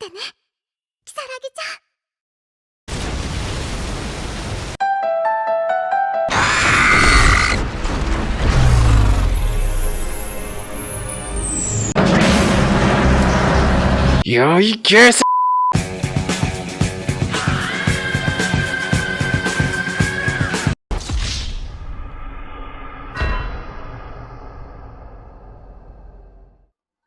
てね、如月ちゃん。야, 이 개새!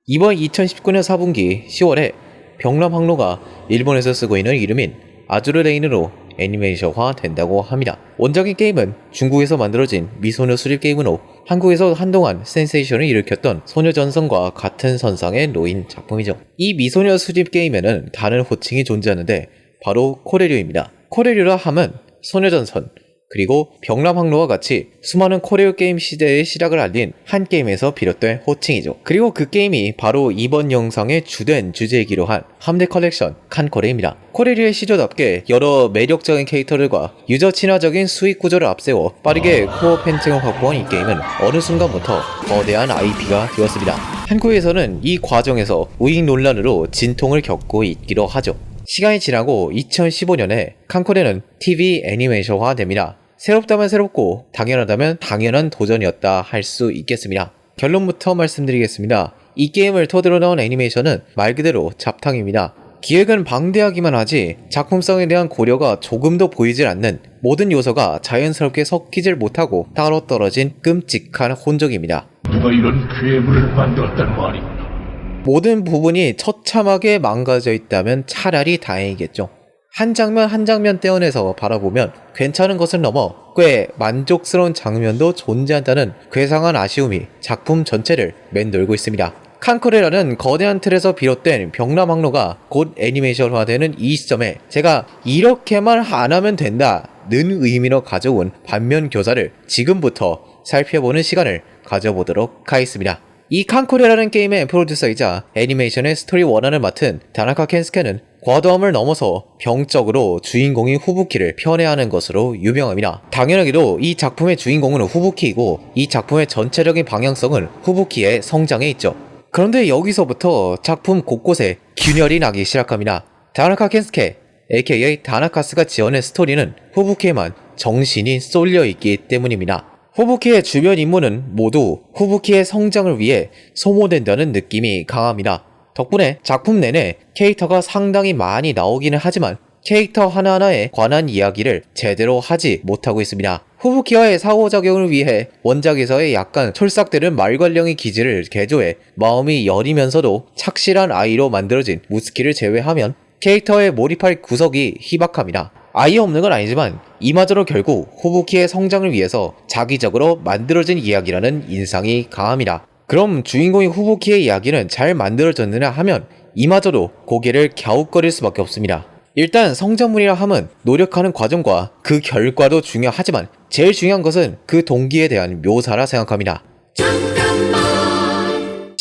이번 2019년 4분기 10월에 병람항로가 일본에서 쓰고 있는 이름인 아주르 레인으로 애니메이션화 된다고 합니다. 원작인 게임은 중국에서 만들어진 미소녀 수립 게임으로 한국에서 한동안 센세이션을 일으켰던 소녀전선과 같은 선상에 놓인 작품이죠. 이 미소녀 수립 게임에는 다른 호칭이 존재하는데 바로 코레류입니다. 코레류라 함은 소녀전선 그리고 병람항로와 같이 수많은 코레오 게임 시대의 시작을 알린 한 게임에서 비롯된 호칭이죠. 그리고 그 게임이 바로 이번 영상의 주된 주제이기로 한 함대 컬렉션 칸코레입니다. 코레류의 시조답게 여러 매력적인 캐릭터들과 유저 친화적인 수익 구조를 앞세워 빠르게 코어 팬층을 확보한 이 게임은 어느 순간부터 거대한 IP가 되었습니다. 한국에서는 이 과정에서 우익 논란으로 진통을 겪고 있기도 하죠. 시간이 지나고 2015년에 칸코레는 TV 애니메이션화 됩니다. 새롭다면 새롭고 당연하다면 당연한 도전이었다 할 수 있겠습니다. 결론부터 말씀드리겠습니다. 이 게임을 토대로 나온 애니메이션은 말 그대로 잡탕입니다. 기획은 방대하기만 하지 작품성에 대한 고려가 조금도 보이질 않는 모든 요소가 자연스럽게 섞이질 못하고 따로 떨어진 끔찍한 혼적입니다. 누가 이런 괴물을 만들었단 말이구나. 모든 부분이 처참하게 망가져 있다면 차라리 다행이겠죠. 한 장면 한 장면 떼어내서 바라보면 괜찮은 것을 넘어 꽤 만족스러운 장면도 존재한다는 괴상한 아쉬움이 작품 전체를 맴돌고 있습니다. 칸코레라는 거대한 틀에서 비롯된 병람항로가 곧 애니메이션화되는 이 시점에 제가 이렇게만 안 하면 된다는 의미로 가져온 반면 교사를 지금부터 살펴보는 시간을 가져보도록 하겠습니다. 이 칸코레라는 게임의 프로듀서이자 애니메이션의 스토리 원안을 맡은 다나카 켄스케는 과도함을 넘어서 병적으로 주인공인 후부키를 편애하는 것으로 유명합니다. 당연하게도 이 작품의 주인공은 후부키이고 이 작품의 전체적인 방향성은 후부키의 성장에 있죠. 그런데 여기서부터 작품 곳곳에 균열이 나기 시작합니다. 다나카 켄스케 aka 다나카스가 지어낸 스토리는 후부키에만 정신이 쏠려있기 때문입니다. 후부키의 주변 인물은 모두 후부키의 성장을 위해 소모된다는 느낌이 강합니다. 덕분에 작품 내내 캐릭터가 상당히 많이 나오기는 하지만 캐릭터 하나하나에 관한 이야기를 제대로 하지 못하고 있습니다. 후부키와의 상호작용을 위해 원작에서의 약간 촐싹대는 말괄량의 기질을 개조해 마음이 여리면서도 착실한 아이로 만들어진 무스키를 제외하면 캐릭터에 몰입할 구석이 희박합니다. 아예 없는 건 아니지만 이마저로 결국 후부키의 성장을 위해서 자기적으로 만들어진 이야기라는 인상이 강합니다. 그럼 주인공인 후부키의 이야기는 잘 만들어졌느냐 하면 이마저도 고개를 갸웃거릴 수밖에 없습니다. 일단 성장물이라 함은 노력하는 과정과 그 결과도 중요하지만 제일 중요한 것은 그 동기에 대한 묘사라 생각합니다.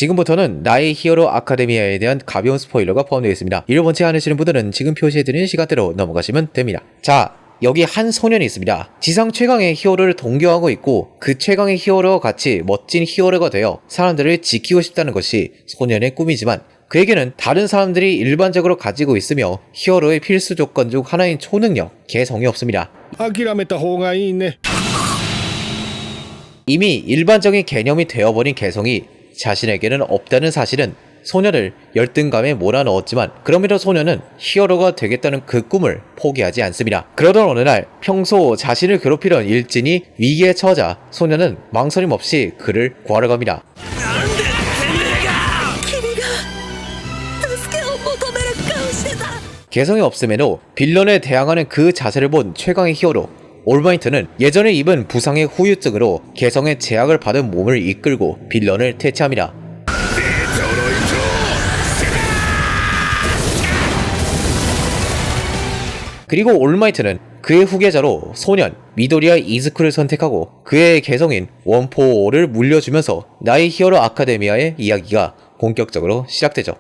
지금부터는 나의 히어로 아카데미아에 대한 가벼운 스포일러가 포함되어 있습니다. 이를 원치 않으시는 분들은 지금 표시해드리는 시간대로 넘어가시면 됩니다. 자, 여기 한 소년이 있습니다. 지상 최강의 히어로를 동경하고 있고 그 최강의 히어로와 같이 멋진 히어로가 되어 사람들을 지키고 싶다는 것이 소년의 꿈이지만 그에게는 다른 사람들이 일반적으로 가지고 있으며 히어로의 필수 조건 중 하나인 초능력, 개성이 없습니다. 諦めた方がいいね. 이미 일반적인 개념이 되어버린 개성이 자신에게는 없다는 사실은 소녀를 열등감에 몰아넣었지만 그럼에도 소녀는 히어로가 되겠다는 그 꿈을 포기하지 않습니다. 그러던 어느 날 평소 자신을 괴롭히던 일진이 위기에 처하자 소녀는 망설임 없이 그를 구하러 갑니다. 개성이 없음에도 빌런에 대항하는 그 자세를 본 최강의 히어로 올마이트는 예전에 입은 부상의 후유증으로 개성의 제약을 받은 몸을 이끌고 빌런을 퇴치합니다. 그리고 올마이트는 그의 후계자로 소년 미도리아 이즈쿠를 선택하고 그의 개성인 원포를 물려주면서 나의 히어로 아카데미아의 이야기가 본격적으로 시작되죠.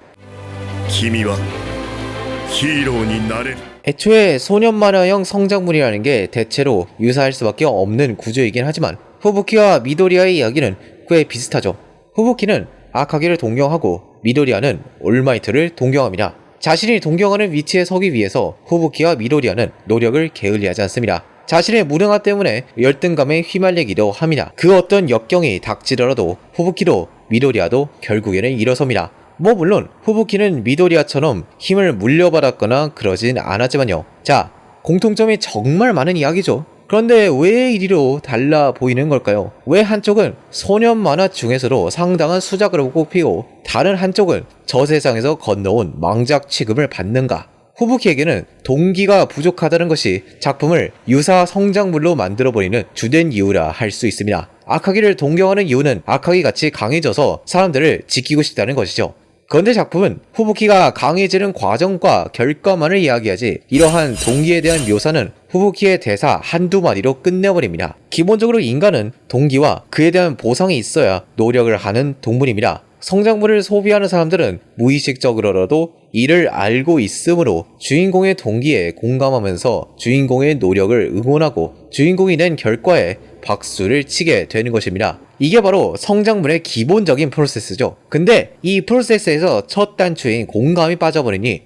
애초에 소년 만화형 성장물이라는 게 대체로 유사할 수밖에 없는 구조이긴 하지만 후부키와 미도리아의 이야기는 꽤 비슷하죠. 후부키는 아카기를 동경하고 미도리아는 올마이트를 동경합니다. 자신이 동경하는 위치에 서기 위해서 후부키와 미도리아는 노력을 게을리하지 않습니다. 자신의 무능함 때문에 열등감에 휘말리기도 합니다. 그 어떤 역경이 닥치더라도 후부키도 미도리아도 결국에는 일어섭니다. 물론 후부키는 미도리아처럼 힘을 물려받았거나 그러진 않았지만요. 자, 공통점이 정말 많은 이야기죠. 그런데 왜 이리로 달라 보이는 걸까요? 왜 한쪽은 소년 만화 중에서도 상당한 수작으로 꼽히고 다른 한쪽은 저 세상에서 건너온 망작 취급을 받는가? 후부키에게는 동기가 부족하다는 것이 작품을 유사 성장물로 만들어버리는 주된 이유라 할 수 있습니다. 아카기를 동경하는 이유는 아카기같이 강해져서 사람들을 지키고 싶다는 것이죠. 그런데 작품은 후부키가 강해지는 과정과 결과만을 이야기하지 이러한 동기에 대한 묘사는 후부키의 대사 한두 마디로 끝내버립니다. 기본적으로 인간은 동기와 그에 대한 보상이 있어야 노력을 하는 동물입니다. 성장물을 소비하는 사람들은 무의식적으로라도 이를 알고 있으므로 주인공의 동기에 공감하면서 주인공의 노력을 응원하고 주인공이 낸 결과에 박수를 치게 되는 것입니다. 이게 바로 성장물의 기본적인 프로세스죠. 근데 이 프로세스에서 첫 단추인 공감이 빠져버리니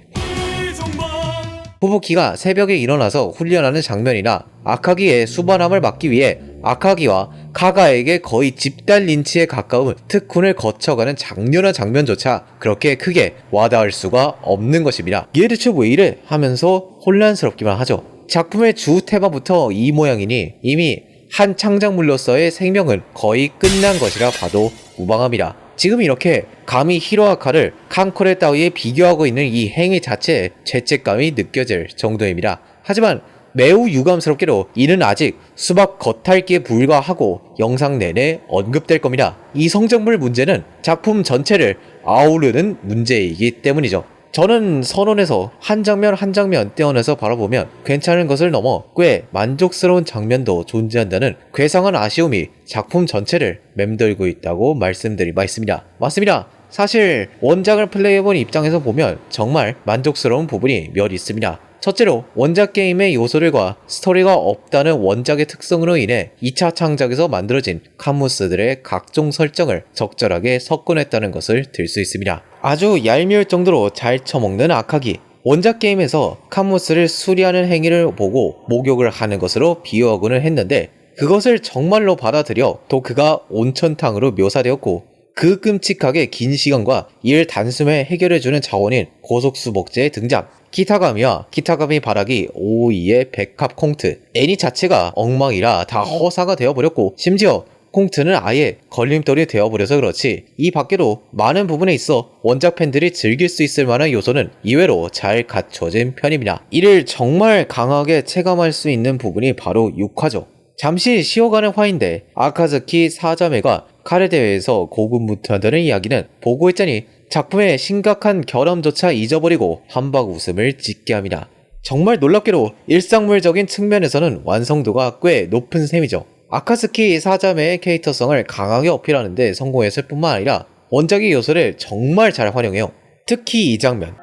후부키가 새벽에 일어나서 훈련하는 장면이나 아카기의 수반함을 막기 위해 아카기와 카가에게 거의 집단 린치에 가까운 특훈을 거쳐가는 장렬한 장면조차 그렇게 크게 와닿을 수가 없는 것입니다. 얘 대체 왜 이래? 하면서 혼란스럽기만 하죠. 작품의 주 테마부터 이 모양이니 이미 한 창작물로서의 생명은 거의 끝난 것이라 봐도 무방합니다. 지금 이렇게 감히 히로아카를 칸코레 따위에 비교하고 있는 이 행위 자체에 죄책감이 느껴질 정도입니다. 하지만 매우 유감스럽게도 이는 아직 수박 겉핥기에 불과하고 영상 내내 언급될 겁니다. 이 성장물 문제는 작품 전체를 아우르는 문제이기 때문이죠. 저는 선언에서 한 장면 한 장면 떼어내서 바라보면 괜찮은 것을 넘어 꽤 만족스러운 장면도 존재한다는 괴상한 아쉬움이 작품 전체를 맴돌고 있다고 말씀드릴 바 있습니다. 맞습니다. 사실 원작을 플레이해본 입장에서 보면 정말 만족스러운 부분이 몇 있습니다. 첫째로 원작 게임의 요소들과 스토리가 없다는 원작의 특성으로 인해 2차 창작에서 만들어진 칸무스들의 각종 설정을 적절하게 섞어냈다는 것을 들 수 있습니다. 아주 얄미울 정도로 잘 처먹는 아카기. 원작 게임에서 칸무스를 수리하는 행위를 보고 목욕을 하는 것으로 비유하고는 했는데 그것을 정말로 받아들여 또 그가 온천탕으로 묘사되었고 그 끔찍하게 긴 시간과 이를 단숨에 해결해주는 자원인 고속수복제의 등장, 키타가미와 키타가미 바라기 오이의 백합 콩트, 애니 자체가 엉망이라 다 허사가 되어버렸고 심지어 콩트는 아예 걸림돌이 되어버려서 그렇지 이 밖에도 많은 부분에 있어 원작 팬들이 즐길 수 있을 만한 요소는 이외로 잘 갖춰진 편입니다. 이를 정말 강하게 체감할 수 있는 부분이 바로 6화죠. 잠시 쉬어가는 화인데 아카즈키 사자매가 카레 대회에서 고군분투한다는 이야기는 보고 있자니 작품의 심각한 결함조차 잊어버리고 한박 웃음을 짓게 합니다. 정말 놀랍게도 일상물적인 측면에서는 완성도가 꽤 높은 셈이죠. 아카즈키 사자매의 캐릭터성을 강하게 어필하는 데 성공했을 뿐만 아니라 원작의 요소를 정말 잘 활용해요. 특히 이 장면.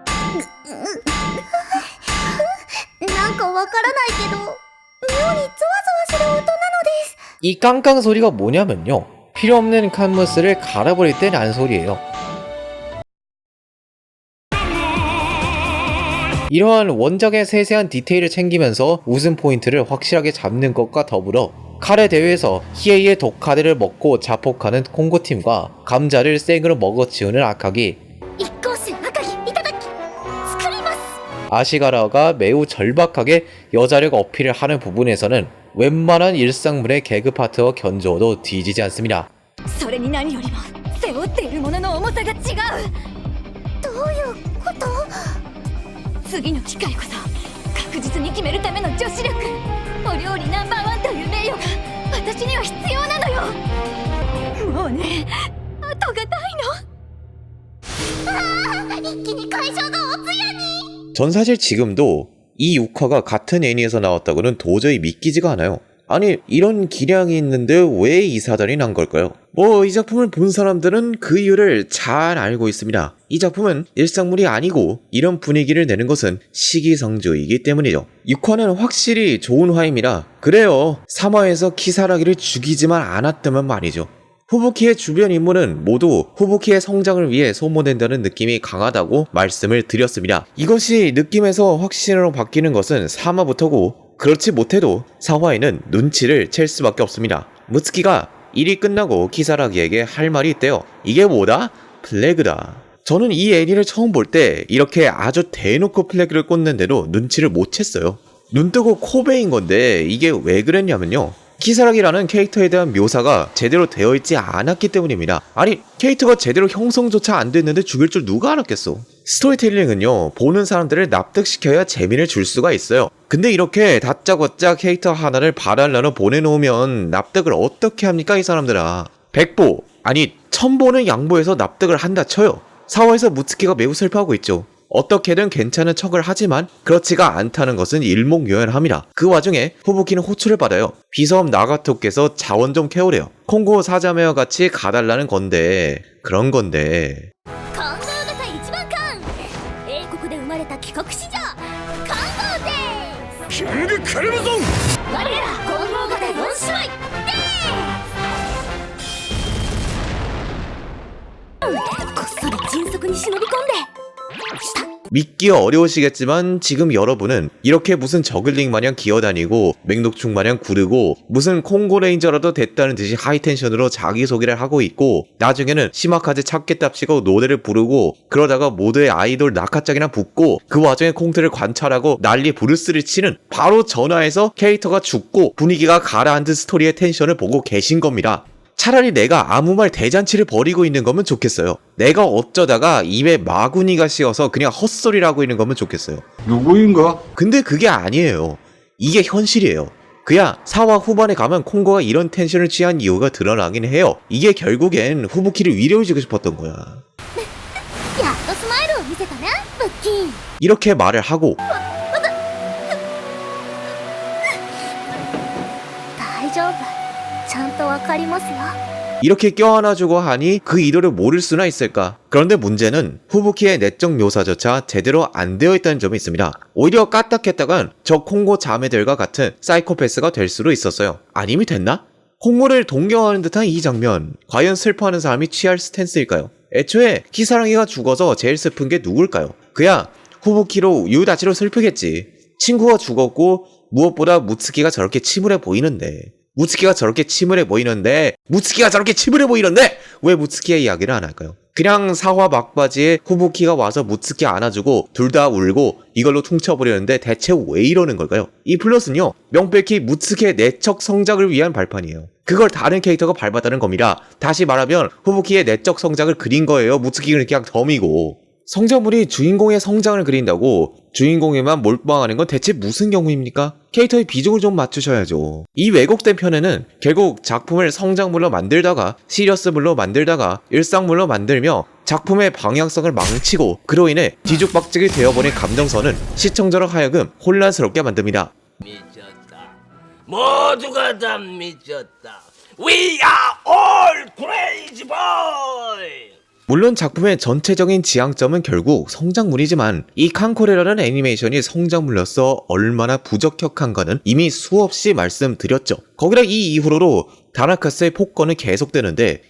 なんかわからないけど妙にゾワゾワする音なのです。 이 깡깡 소리가 뭐냐면요. 필요없는 칸무스를 갈아버릴 때 나는 소리예요. 이러한 원작의 세세한 디테일을 챙기면서 웃음 포인트를 확실하게 잡는 것과 더불어 카레 대회에서 히에이의 독카레를 먹고 자폭하는 콩고팀과 감자를 생으로 먹어치우는 아카기, 一向心赤木いただき作ります。 아시가라가 매우 절박하게 여자력 어필을 하는 부분에서는 웬만한 일상물의 개그 파트와 견주어도 뒤지지 않습니다. それに何よりも背負っているものの重さが違う。どういうこと？次の機会こそ確実に決めるための女子力、お料理ナンバーワンという名誉が私には必要なのよ。もうね、後がないの。ああ、一気に会場がお通夜に。 전 사실 지금도 이 6화가 같은 애니에서 나왔다고는 도저히 믿기지가 않아요. 아니 이런 기량이 있는데 왜 이 사단이 난 걸까요? 이 작품을 본 사람들은 그 이유를 잘 알고 있습니다. 이 작품은 일상물이 아니고 이런 분위기를 내는 것은 시기상조이기 때문이죠. 6화는 확실히 좋은 화입니다. 그래요. 3화에서 키사라기를 죽이지만 않았다면 말이죠. 후부키의 주변 인물은 모두 후부키의 성장을 위해 소모된다는 느낌이 강하다고 말씀을 드렸습니다. 이것이 느낌에서 확신으로 바뀌는 것은 3화부터고 그렇지 못해도 4화에는 눈치를 챌 수밖에 없습니다. 무츠키가 일이 끝나고 키사라기에게 할 말이 있대요. 이게 뭐다? 플래그다. 저는 이 애니를 처음 볼 때 이렇게 아주 대놓고 플래그를 꽂는데도 눈치를 못 챘어요. 눈 뜨고 코 베인 건데 이게 왜 그랬냐면요. 키사라기라는 캐릭터에 대한 묘사가 제대로 되어 있지 않았기 때문입니다. 아니, 캐릭터가 제대로 형성조차 안 됐는데 죽일 줄 누가 알았겠어. 스토리텔링은요, 보는 사람들을 납득시켜야 재미를 줄 수가 있어요. 근데 이렇게 다짜고짜 캐릭터 하나를 바랄라로 보내놓으면 납득을 어떻게 합니까, 이 사람들아. 100보, 아니 1000보는 양보해서 납득을 한다 쳐요. 4화에서 무츠키가 매우 슬퍼하고 있죠. 어떻게든 괜찮은 척을 하지만 그렇지가 않다는 것은 일목요연합니다. 그 와중에 후부키는 호출을 받아요. 비섬 나가토께서 자원 좀 캐오래요. 콩고 사자매와 같이 가달라는 건데 그런 건데 感動型一番艦英国で生まれた帰国子女感動でキングカルマゾンす我ら混合型4姉妹ですこっそり迅速に忍び込んでした 믿기 어려우시겠지만 지금 여러분은 이렇게 무슨 저글링 마냥 기어다니고 맹독충 마냥 구르고 무슨 콩고 레인저라도 됐다는 듯이 하이텐션으로 자기소개를 하고 있고 나중에는 시마카제 찾겠답시고 노래를 부르고 그러다가 모두의 아이돌 나카짱이랑 붙고 그 와중에 콩트를 관찰하고 난리 부르스를 치는 바로 전화에서 캐릭터가 죽고 분위기가 가라앉은 스토리의 텐션을 보고 계신 겁니다. 차라리 내가 아무 말 대잔치를 벌이고 있는 거면 좋겠어요. 내가 어쩌다가 입에 마구니가 씌어서 그냥 헛소리를 하고 있는 거면 좋겠어요. 누구인가? 근데 그게 아니에요. 이게 현실이에요. 그야 4화 후반에 가면 콩고가 이런 텐션을 취한 이유가 드러나긴 해요. 이게 결국엔 후부키를 위로해주고 싶었던 거야. やっとスマイルを見せたねブッキー 이렇게 말을 하고 大丈夫ちゃんとわかりますよ 이렇게 껴안아주고 하니 그 의도를 모를 수나 있을까? 그런데 문제는 후부키의 내적 묘사조차 제대로 안 되어 있다는 점이 있습니다. 오히려 까딱했다간 저 콩고 자매들과 같은 사이코패스가 될 수도 있었어요. 아님이 됐나? 콩고를 동경하는 듯한 이 장면, 과연 슬퍼하는 사람이 취할 스탠스일까요? 애초에 키사랑이가 죽어서 제일 슬픈 게 누굴까요? 그야 후부키로 유다치로 슬프겠지. 친구가 죽었고 무엇보다 무츠키가 저렇게 침울해 보이는데 무츠키가 저렇게 침울해 보이는데 왜 무츠키의 이야기를 안 할까요? 그냥 4화 막바지에 후부키가 와서 무츠키 안아주고 둘 다 울고 이걸로 퉁쳐버리는데 대체 왜 이러는 걸까요? 이 플롯은요 명백히 무츠키의 내적 성장을 위한 발판이에요. 그걸 다른 캐릭터가 밟았다는 겁니다. 다시 말하면 후부키의 내적 성장을 그린 거예요. 무츠키는 그냥 덤이고. 성장물이 주인공의 성장을 그린다고 주인공에만 몰빵하는 건 대체 무슨 경우입니까? 캐릭터의 비중을 좀 맞추셔야죠. 이 왜곡된 편에는 결국 작품을 성장물로 만들다가 시리어스물로 만들다가 일상물로 만들며 작품의 방향성을 망치고 그로 인해 뒤죽박죽이 되어버린 감정선은 시청자로 하여금 혼란스럽게 만듭니다. 미쳤다. 모두가 다 미쳤다. We are all crazy boy. 물론 작품의 전체적인 지향점은 결국 성장물이지만 이 칸코레라는 애니메이션이 성장물로서 얼마나 부적격한가는 이미 수없이 말씀드렸죠. 거기다 이 이후로도 다나카스의 폭거는 계속되는데